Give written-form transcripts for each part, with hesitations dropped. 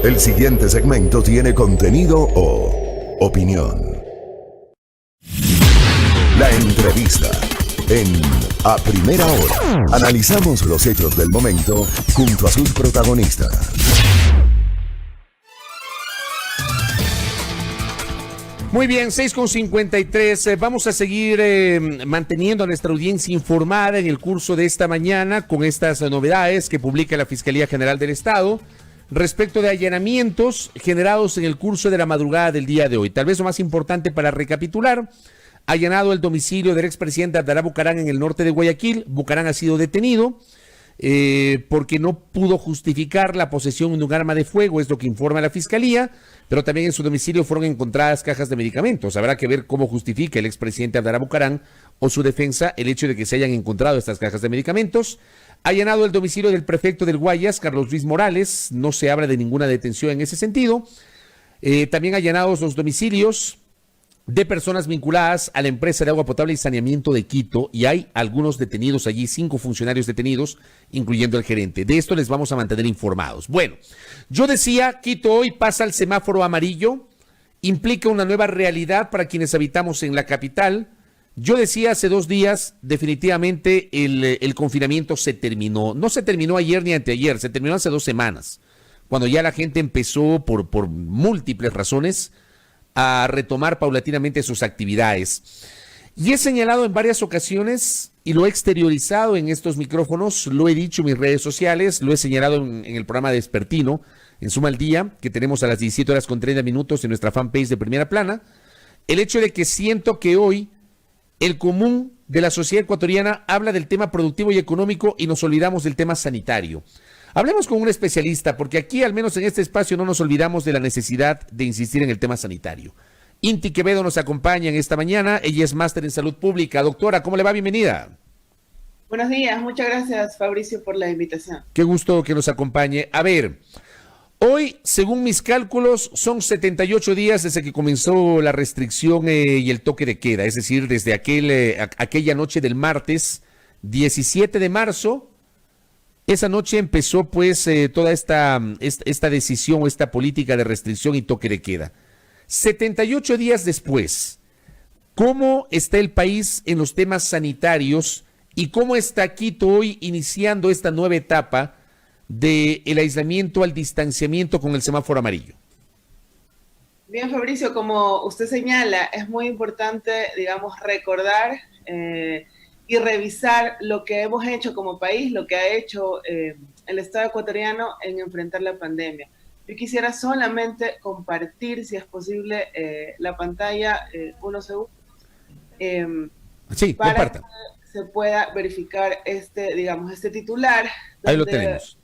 El siguiente segmento tiene contenido o opinión. La entrevista en A Primera Hora. Analizamos los hechos del momento junto a sus protagonistas. Muy bien, 6:53. Vamos a seguir manteniendo a nuestra audiencia informada en el curso de esta mañana con estas novedades que publica la Fiscalía General del Estado respecto de allanamientos generados en el curso de la madrugada del día de hoy. Tal vez lo más importante para recapitular: allanado el domicilio del expresidente Abdalá Bucaram en el norte de Guayaquil. Bucaram ha sido detenido porque no pudo justificar la posesión de un arma de fuego, es lo que informa la Fiscalía, pero también en su domicilio fueron encontradas cajas de medicamentos. Habrá que ver cómo justifica el expresidente Abdalá Bucaram o su defensa el hecho de que se hayan encontrado estas cajas de medicamentos. Allanado el domicilio del prefecto del Guayas, Carlos Luis Morales, no se habla de ninguna detención en ese sentido. También allanados los domicilios de personas vinculadas a la empresa de agua potable y saneamiento de Quito, y hay algunos detenidos allí, 5 funcionarios detenidos, incluyendo el gerente. De esto les vamos a mantener informados. Bueno, yo decía, Quito hoy pasa al semáforo amarillo, implica una nueva realidad para quienes habitamos en la capital. Yo decía hace 2 días, definitivamente el confinamiento se terminó. No se terminó ayer ni anteayer, se terminó hace 2 semanas, cuando ya la gente empezó por múltiples razones a retomar paulatinamente sus actividades. Y he señalado en varias ocasiones y lo he exteriorizado en estos micrófonos, lo he dicho en mis redes sociales, lo he señalado en el programa Despertino, en Suma al Día, que tenemos a las 17:30 en nuestra fanpage de Primera Plana, el hecho de que siento que hoy el común de la sociedad ecuatoriana habla del tema productivo y económico y nos olvidamos del tema sanitario. Hablemos con un especialista, porque aquí, al menos en este espacio, no nos olvidamos de la necesidad de insistir en el tema sanitario. Inti Quevedo nos acompaña en esta mañana. Ella es máster en salud pública. Doctora, ¿cómo le va? Bienvenida. Buenos días, muchas gracias, Fabricio, por la invitación. Qué gusto que nos acompañe. A ver, hoy, según mis cálculos, son 78 días desde que comenzó la restricción y el toque de queda, es decir, desde aquella noche del martes 17 de marzo. Esa noche empezó pues toda esta decisión, esta política de restricción y toque de queda. 78 días después, ¿cómo está el país en los temas sanitarios y cómo está Quito hoy iniciando esta nueva etapa del aislamiento al distanciamiento con el semáforo amarillo? Bien, Fabricio, como usted señala, es muy importante, digamos, recordar y revisar lo que hemos hecho como país, lo que ha hecho el Estado ecuatoriano en enfrentar la pandemia. Yo quisiera solamente compartir, si es posible, la pantalla unos segundos sí, para comparta. que se pueda verificar este titular. Ahí lo tenemos.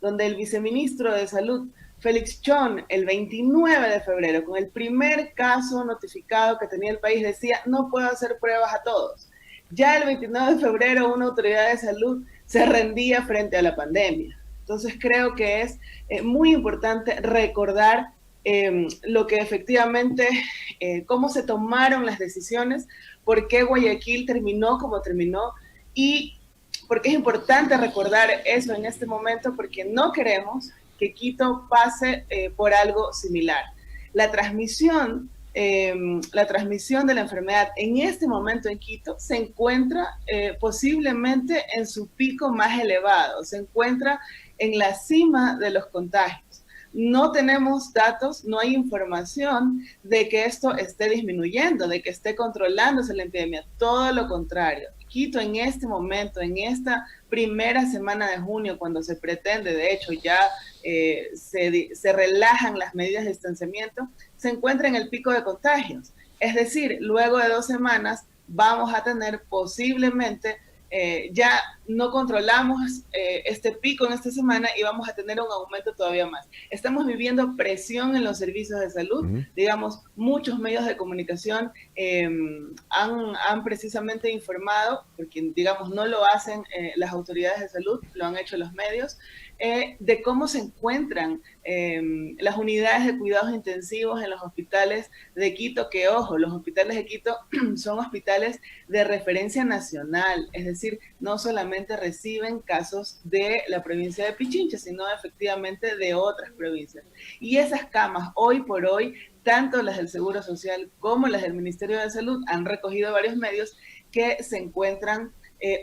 Donde el viceministro de Salud, Félix Chon, el 29 de febrero, con el primer caso notificado que tenía el país, decía: no puedo hacer pruebas a todos. Ya el 29 de febrero una autoridad de salud se rendía frente a la pandemia. Entonces creo que es muy importante recordar lo que efectivamente, cómo se tomaron las decisiones, por qué Guayaquil terminó como terminó, y porque es importante recordar eso en este momento, porque no queremos que Quito pase por algo similar. La transmisión de la enfermedad en este momento en Quito se encuentra posiblemente en su pico más elevado, se encuentra en la cima de los contagios. No tenemos datos, no hay información de que esto esté disminuyendo, de que esté controlándose la epidemia, todo lo contrario. Quito en este momento, en esta primera semana de junio, cuando se pretende, de hecho ya se relajan las medidas de distanciamiento, se encuentra en el pico de contagios. Es decir, luego de 2 semanas vamos a tener posiblemente, ya no controlamos este pico en esta semana y vamos a tener un aumento todavía más. Estamos viviendo presión en los servicios de salud. Digamos, muchos medios de comunicación han precisamente informado, porque digamos no lo hacen las autoridades de salud, lo han hecho los medios, de cómo se encuentran las unidades de cuidados intensivos en los hospitales de Quito, que ojo, los hospitales de Quito son hospitales de referencia nacional, es decir, no solamente reciben casos de la provincia de Pichincha, sino efectivamente de otras provincias. Y esas camas, hoy por hoy, tanto las del Seguro Social como las del Ministerio de Salud han recogido varios medios que se encuentran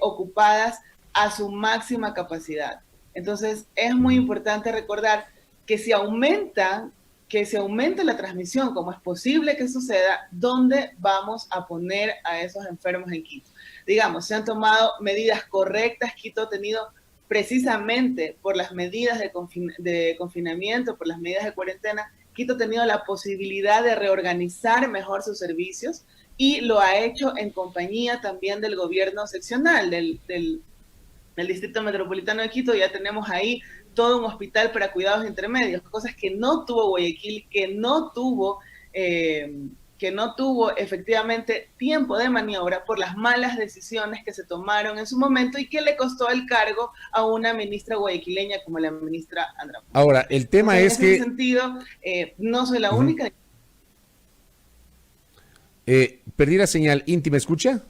ocupadas a su máxima capacidad. Entonces, es muy importante recordar que si aumenta la transmisión, como es posible que suceda, ¿dónde vamos a poner a esos enfermos en Quito? Digamos, se han tomado medidas correctas, Quito ha tenido precisamente por las medidas de confinamiento, por las medidas de cuarentena, Quito ha tenido la posibilidad de reorganizar mejor sus servicios y lo ha hecho en compañía también del gobierno seccional, del Distrito Metropolitano de Quito. Ya tenemos ahí todo un hospital para cuidados intermedios, cosas que no tuvo Guayaquil, que no tuvo efectivamente tiempo de maniobra por las malas decisiones que se tomaron en su momento y que le costó el cargo a una ministra guayaquileña como la ministra Andra. Ahora, el tema es que... En ese sentido, no soy la única. Perdí la señal. Inti, ¿me escucha?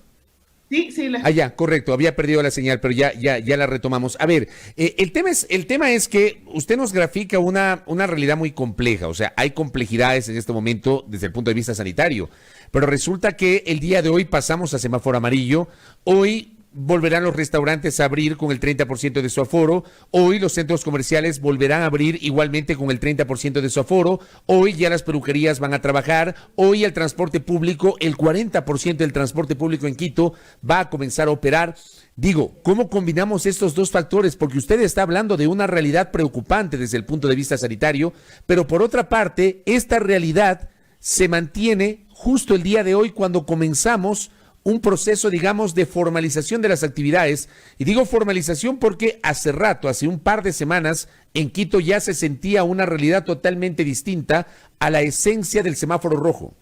Sí. Ya, correcto, había perdido la señal, pero ya la retomamos. A ver, el tema es que usted nos grafica una realidad muy compleja, o sea, hay complejidades en este momento desde el punto de vista sanitario, pero resulta que el día de hoy pasamos a semáforo amarillo, hoy volverán los restaurantes a abrir con el 30% de su aforo, hoy los centros comerciales volverán a abrir igualmente con el 30% de su aforo, hoy ya las peluquerías van a trabajar, hoy el transporte público, el 40% del transporte público en Quito va a comenzar a operar. Digo, ¿cómo combinamos estos dos factores? Porque usted está hablando de una realidad preocupante desde el punto de vista sanitario, pero por otra parte, esta realidad se mantiene justo el día de hoy cuando comenzamos un proceso, digamos, de formalización de las actividades. Y digo formalización porque hace rato, hace un par de semanas, en Quito ya se sentía una realidad totalmente distinta a la esencia del semáforo rojo.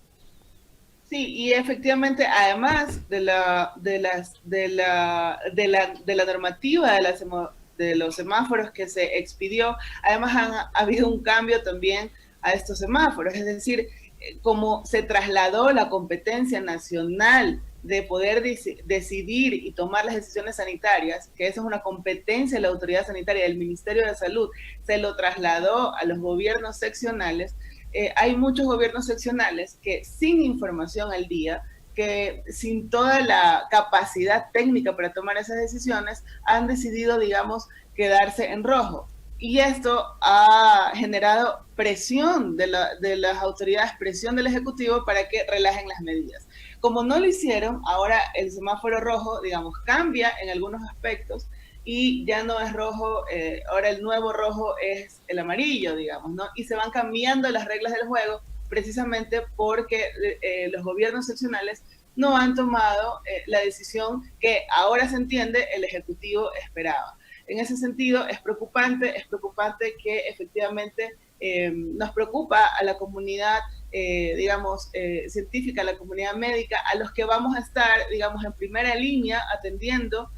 Sí, y efectivamente, además de la normativa de los semáforos que se expidió, además ha habido un cambio también a estos semáforos, es decir, como se trasladó la competencia nacional de poder decidir y tomar las decisiones sanitarias, que esa es una competencia de la autoridad sanitaria del Ministerio de Salud, se lo trasladó a los gobiernos seccionales. Hay muchos gobiernos seccionales que sin información al día, que sin toda la capacidad técnica para tomar esas decisiones, han decidido, digamos, quedarse en rojo. Y esto ha generado presión de las autoridades, presión del Ejecutivo para que relajen las medidas. Como no lo hicieron, ahora el semáforo rojo, digamos, cambia en algunos aspectos y ya no es rojo, ahora el nuevo rojo es el amarillo, digamos, ¿no? Y se van cambiando las reglas del juego precisamente porque los gobiernos seccionales no han tomado la decisión que ahora se entiende el Ejecutivo esperaba. En ese sentido, es preocupante que efectivamente nos preocupa a la comunidad, científica, a la comunidad médica, a los que vamos a estar, digamos, en primera línea atendiendo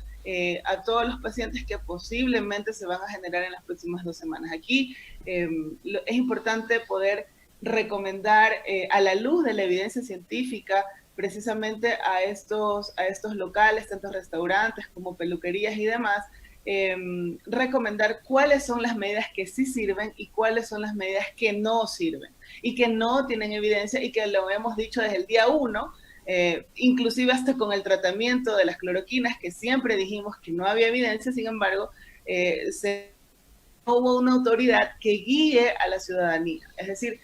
a todos los pacientes que posiblemente se van a generar en las próximas 2 semanas. Aquí es importante poder recomendar a la luz de la evidencia científica precisamente a estos locales, tanto restaurantes como peluquerías y demás, recomendar cuáles son las medidas que sí sirven y cuáles son las medidas que no sirven y que no tienen evidencia y que lo hemos dicho desde el día 1, inclusive hasta con el tratamiento de las cloroquinas, que siempre dijimos que no había evidencia. Sin embargo, hubo una autoridad que guíe a la ciudadanía. Es decir,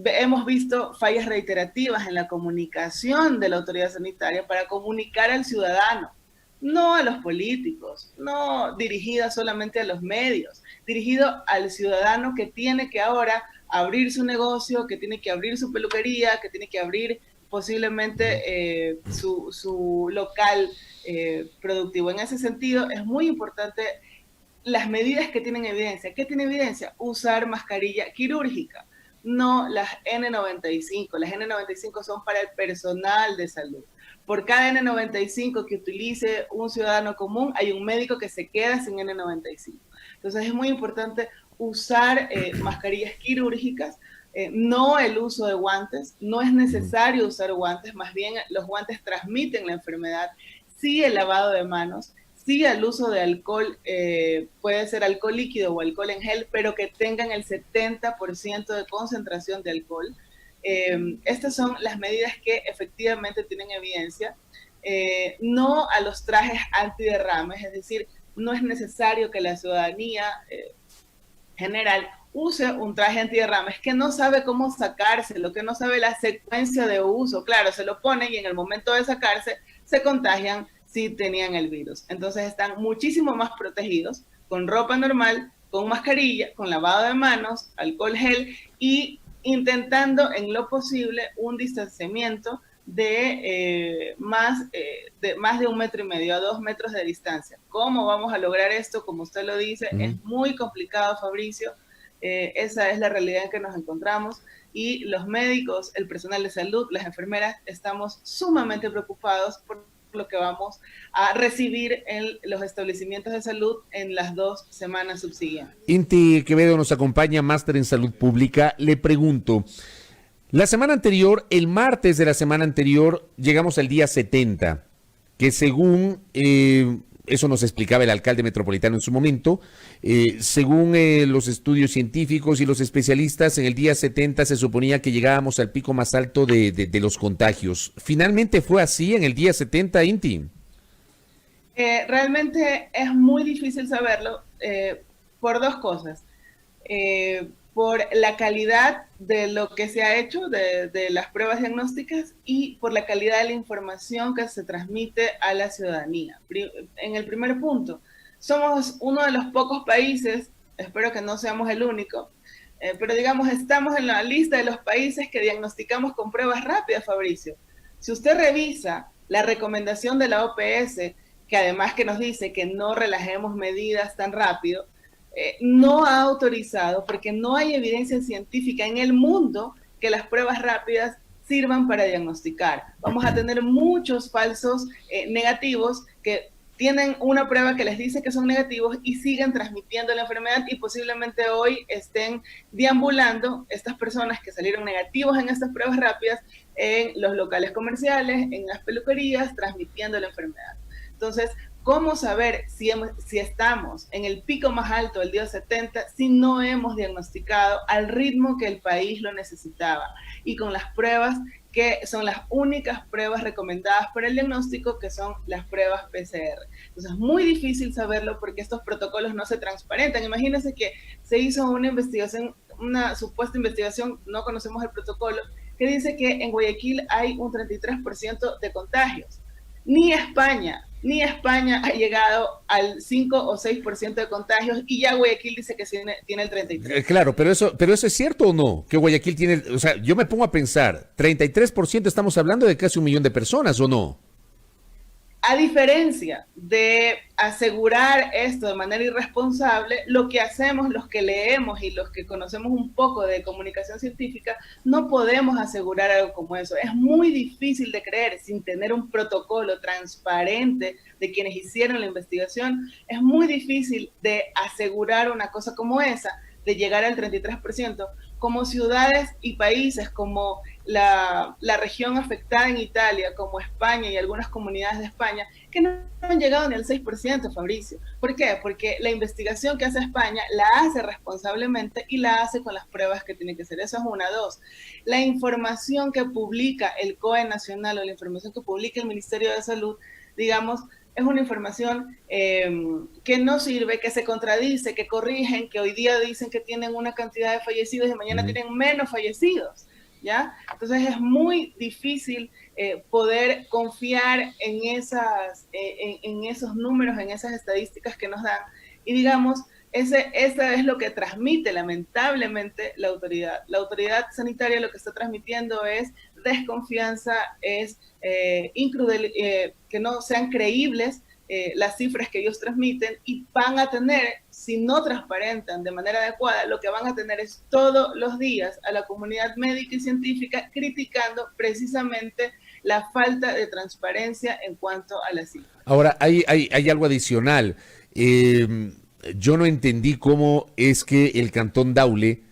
hemos visto fallas reiterativas en la comunicación de la autoridad sanitaria para comunicar al ciudadano, no a los políticos, no dirigida solamente a los medios, dirigido al ciudadano que tiene que ahora abrir su negocio, que tiene que abrir su peluquería, que tiene que abrir posiblemente su local productivo. En ese sentido, es muy importante las medidas que tienen evidencia. ¿Qué tiene evidencia? Usar mascarilla quirúrgica, no las N95. Las N95 son para el personal de salud. por cada N95 que utilice un ciudadano común, hay un médico que se queda sin N95. Entonces es muy importante usar mascarillas quirúrgicas, no el uso de guantes, no es necesario usar guantes, más bien los guantes transmiten la enfermedad, sí el lavado de manos, sí el uso de alcohol, puede ser alcohol líquido o alcohol en gel, pero que tengan el 70% de concentración de alcohol. Estas son las medidas que efectivamente tienen evidencia. No a los trajes antiderrames, es decir, no es necesario que la ciudadanía general use un traje antiderrames que no sabe cómo sacárselo, que no sabe la secuencia de uso. Claro, se lo ponen y en el momento de sacarse se contagian si tenían el virus. Entonces están muchísimo más protegidos con ropa normal, con mascarilla, con lavado de manos, alcohol gel y intentando en lo posible un distanciamiento de más de 1,5 metros a 2 metros de distancia. ¿Cómo vamos a lograr esto? Como usted lo dice, es muy complicado, Fabricio. Esa es la realidad en que nos encontramos y los médicos, el personal de salud, las enfermeras, estamos sumamente preocupados por lo que vamos a recibir en los establecimientos de salud en las 2 semanas subsiguientes. Inti Quevedo nos acompaña, máster en salud pública. Le pregunto, la semana anterior, el martes de la semana anterior, llegamos al día 70, que según, eso nos explicaba el alcalde metropolitano en su momento, según los estudios científicos y los especialistas, en el día 70 se suponía que llegábamos al pico más alto de los contagios. ¿Finalmente fue así en el día 70, Inti? Realmente es muy difícil saberlo por 2 cosas. Por la calidad de lo que se ha hecho, de las pruebas diagnósticas y por la calidad de la información que se transmite a la ciudadanía. En el primer punto, somos uno de los pocos países, espero que no seamos el único, pero digamos, estamos en la lista de los países que diagnosticamos con pruebas rápidas, Fabricio. Si usted revisa la recomendación de la OPS, que además que nos dice que no relajemos medidas tan rápido, no ha autorizado, porque no hay evidencia científica en el mundo que las pruebas rápidas sirvan para diagnosticar. Vamos a tener muchos falsos negativos que tienen una prueba que les dice que son negativos y siguen transmitiendo la enfermedad y posiblemente hoy estén deambulando estas personas que salieron negativos en estas pruebas rápidas en los locales comerciales, en las peluquerías, transmitiendo la enfermedad. Entonces, ¿cómo saber si estamos en el pico más alto del día 70 si no hemos diagnosticado al ritmo que el país lo necesitaba? Y con las pruebas que son las únicas pruebas recomendadas para el diagnóstico, que son las pruebas PCR. Entonces es muy difícil saberlo porque estos protocolos no se transparentan. Imagínense que se hizo una investigación, una supuesta investigación, no conocemos el protocolo, que dice que en Guayaquil hay un 33% de contagios. Ni España ha llegado al 5 o 6% de contagios y ya Guayaquil dice que tiene el 33%. Claro, pero eso es cierto o no, que Guayaquil tiene, o sea, yo me pongo a pensar, 33% estamos hablando de casi 1 millón de personas, ¿o no? A diferencia de asegurar esto de manera irresponsable, lo que hacemos, los que leemos y los que conocemos un poco de comunicación científica, no podemos asegurar algo como eso. Es muy difícil de creer sin tener un protocolo transparente de quienes hicieron la investigación. Es muy difícil de asegurar una cosa como esa, de llegar al 33%, como ciudades y países como la región afectada en Italia, como España y algunas comunidades de España, que no han llegado ni al 6%, Fabricio. ¿Por qué? Porque la investigación que hace España la hace responsablemente y la hace con las pruebas que tiene que hacer. Eso es una. 2. La información que publica el COE nacional o la información que publica el Ministerio de Salud, digamos, es una información que no sirve, que se contradice, que corrigen, que hoy día dicen que tienen una cantidad de fallecidos y mañana tienen menos fallecidos, ¿ya? Entonces es muy difícil poder confiar en esos números, en esas estadísticas que nos dan. Y digamos, esa es lo que transmite lamentablemente la autoridad. La autoridad sanitaria lo que está transmitiendo es desconfianza, es que no sean creíbles las cifras que ellos transmiten y van a tener, si no transparentan de manera adecuada, lo que van a tener es todos los días a la comunidad médica y científica criticando precisamente la falta de transparencia en cuanto a las cifras. Ahora, hay algo adicional. Yo no entendí cómo es que el Cantón Daule,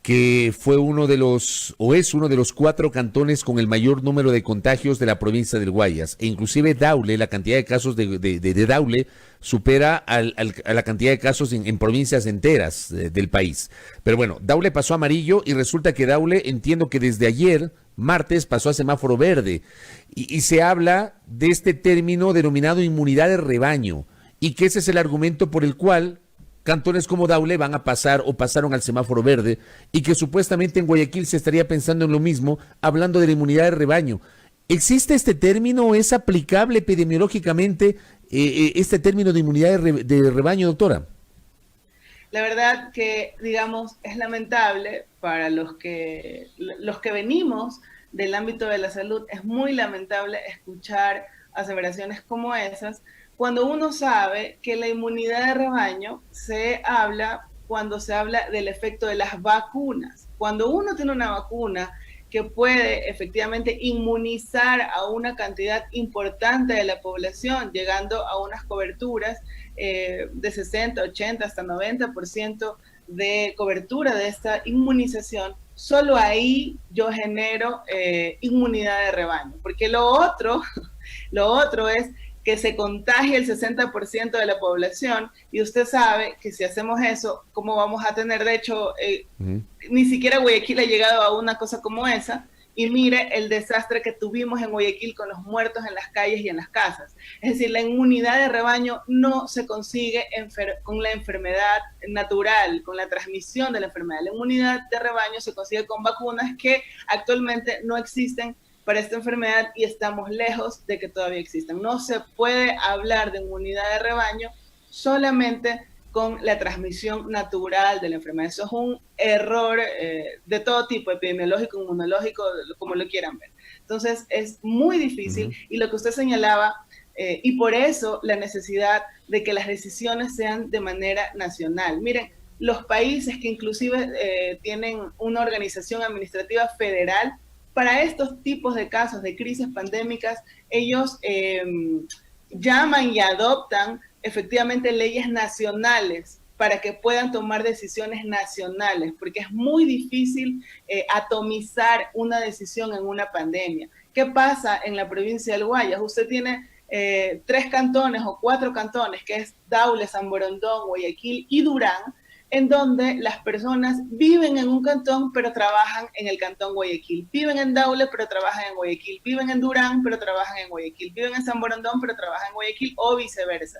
que fue uno de los, o es uno de los 4 cantones con el mayor número de contagios de la provincia del Guayas, e inclusive Daule, la cantidad de casos de Daule supera a la cantidad de casos en provincias enteras del país. Pero bueno, Daule pasó a amarillo y resulta que Daule, entiendo que desde ayer, martes, pasó a semáforo verde, y se habla de este término denominado inmunidad de rebaño, y que ese es el argumento por el cual cantones como Daule van a pasar o pasaron al semáforo verde, y que supuestamente en Guayaquil se estaría pensando en lo mismo, hablando de la inmunidad de rebaño. ¿Existe este término? ¿Es aplicable epidemiológicamente este término de inmunidad de rebaño, doctora? La verdad que, digamos, es lamentable para los que venimos del ámbito de la salud, es muy lamentable escuchar aseveraciones como esas, cuando uno sabe que la inmunidad de rebaño se habla cuando se habla del efecto de las vacunas. Cuando uno tiene una vacuna que puede efectivamente inmunizar a una cantidad importante de la población, llegando a unas coberturas de 60, 80, hasta 90% de cobertura de esta inmunización, solo ahí yo genero inmunidad de rebaño, porque lo otro es que se contagie el 60% de la población, y usted sabe que si hacemos eso, ¿cómo vamos a tener? De hecho, ni siquiera Guayaquil ha llegado a una cosa como esa, y mire el desastre que tuvimos en Guayaquil con los muertos en las calles y en las casas. Es decir, la inmunidad de rebaño no se consigue con la enfermedad natural, con la transmisión de la enfermedad. La inmunidad de rebaño se consigue con vacunas que actualmente no existen para esta enfermedad, y estamos lejos de que todavía existan. No se puede hablar de inmunidad de rebaño solamente con la transmisión natural de la enfermedad. Eso es un error de todo tipo, epidemiológico, inmunológico, como lo quieran ver. Entonces es muy difícil, y lo que usted señalaba, y por eso la necesidad de que las decisiones sean de manera nacional. Miren, los países que inclusive tienen una organización administrativa federal, para estos tipos de casos de crisis pandémicas, ellos llaman y adoptan efectivamente leyes nacionales para que puedan tomar decisiones nacionales, porque es muy difícil atomizar una decisión en una pandemia. ¿Qué pasa en la provincia del Guayas? Usted tiene 3 cantones o 4 cantones, que es Daule, San Borondón, Guayaquil y Durán, en donde las personas viven en un cantón pero trabajan en el cantón Guayaquil, viven en Daule pero trabajan en Guayaquil, viven en Durán pero trabajan en Guayaquil, viven en San Borondón pero trabajan en Guayaquil, o viceversa.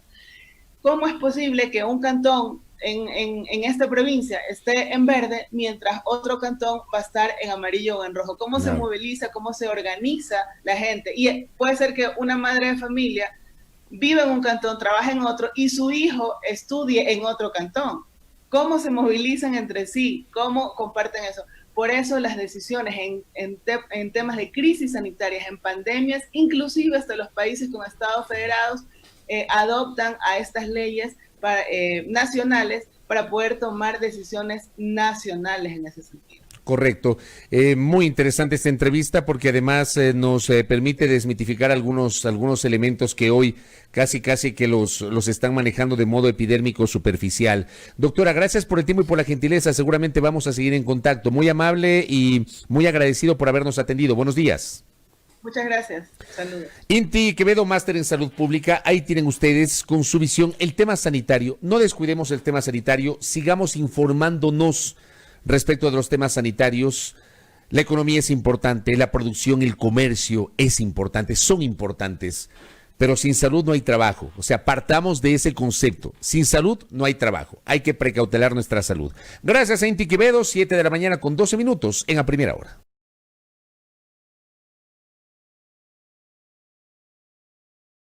¿Cómo es posible que un cantón en esta provincia esté en verde mientras otro cantón va a estar en amarillo o en rojo? ¿Cómo se moviliza, cómo se organiza la gente? Y puede ser que una madre de familia vive en un cantón, trabaja en otro, y su hijo estudie en otro cantón. ¿Cómo se movilizan entre sí? ¿Cómo comparten eso? Por eso las decisiones en temas de crisis sanitarias, en pandemias, inclusive hasta los países con estados federados, adoptan a estas leyes nacionales para poder tomar decisiones nacionales en ese sentido. Correcto. Muy interesante esta entrevista, porque además nos permite desmitificar algunos elementos que hoy casi que los están manejando de modo epidérmico superficial. Doctora, gracias por el tiempo y por la gentileza. Seguramente vamos a seguir en contacto. Muy amable y muy agradecido por habernos atendido. Buenos días. Muchas gracias. Saludos. Inti Quevedo, máster en salud pública. Ahí tienen ustedes con su visión el tema sanitario. No descuidemos el tema sanitario, sigamos informándonos respecto de los temas sanitarios. La economía es importante, la producción, el comercio es importante, son importantes, pero sin salud no hay trabajo. O sea, partamos de ese concepto. Sin salud no hay trabajo. Hay que precautelar nuestra salud. Gracias a Inti Quevedo, 7 de la mañana con 12 minutos en A Primera Hora.